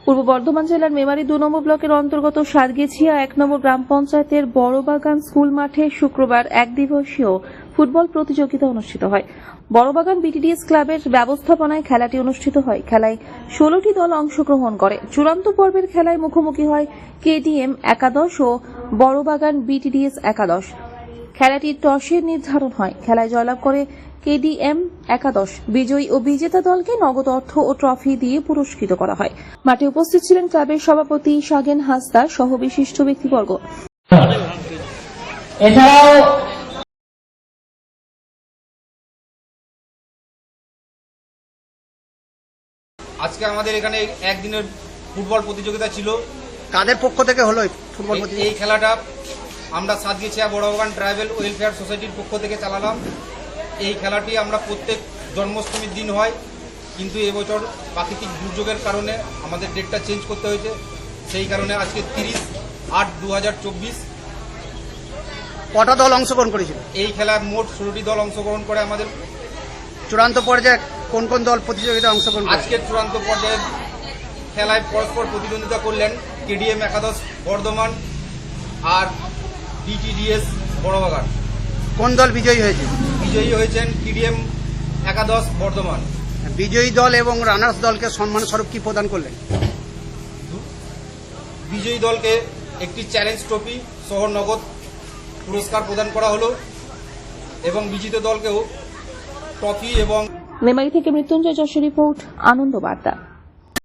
পূর্ব বর্ধমান জেলার মেমারি 2 নম্বর ব্লকের অন্তর্গত সাতগেছিয়া 1 নম্বর গ্রাম পঞ্চায়েতের বড়বাগান স্কুল মাঠে শুক্রবার একদিবসীয় ফুটবল প্রতিযোগিতা অনুষ্ঠিত হয়। বড়বাগান বিটিডিএস ক্লাবের ব্যবস্থাপনায় খেলাটি অনুষ্ঠিত হয়। খেলায় 16টি দল অংশগ্রহণ করে। চূড়ান্ত পর্বের খেলায় মুখোমুখি হয় কেডিএম একাদশ ও বড়বাগান বিটিডিএস একাদশ। খেলাটি টসের নির্ধারণ হয়। খেলায় জয়লাভ করে কেডিএম একাদশ। বিজয়ী ও বিজেতা দলকে নগদ অর্থ ও ট্রফি দিয়ে পুরস্কৃত করা হয়। মাঠে উপস্থিত ছিলেন ক্লাবের সভাপতি সাগেন হাসদা সহ বিশিষ্ট ব্যক্তিবর্গ। এছাড়াও আজকে আমাদের এখানে একদিনের ফুটবল প্রতিযোগিতা ছিল। কাদের পক্ষ থেকে হলো ফুটবল প্রতিযোগিতা? এই খেলাটা আমরা সাতগেছিয়া বড়বাগান ট্রাইবেল ওয়েলফেয়ার সোসাইটির পক্ষ থেকে চালালাম। এই খেলাটি আমরা প্রত্যেক জন্মাষ্টমীর দিন হয়, কিন্তু এবছর প্রাকৃতিক দুর্যোগের কারণে আমাদের ডেটটা চেঞ্জ করতে হয়েছে। সেই কারণে আজকে 30/8/2024। কটা দল অংশগ্রহণ করেছিল? এই খেলায় মোট 16টি দল অংশগ্রহণ করে। আমাদের চূড়ান্ত পর্যায়ে কোন কোন দল প্রতিযোগিতায় অংশগ্রহণ করে? আজকের চূড়ান্ত পর্যায়ে খেলায় পরস্পর প্রতিদ্বন্দ্বিতা করলেন কেডিএম একাদশ বর্ধমান আর বিটিডিএস বড়বাগান। কোন দল বিজয়ী হয়েছে? বিজয়ী হয়েছেন কেডিএম একাদশ বর্ধমান। বিজয়ী দল এবং রানার্স দলকে সম্মান স্বরূপ কি প্রদান করলেন? বিজয়ী দলকে একটি চ্যালেঞ্জ ট্রফি সহ নগদ পুরস্কার প্রদান করা হলো এবং বিজিত দলকেও ট্রফি এবং মেমারি থেকে মৃত্যুঞ্জয় যশের রিপোর্ট, আনন্দ বার্তা।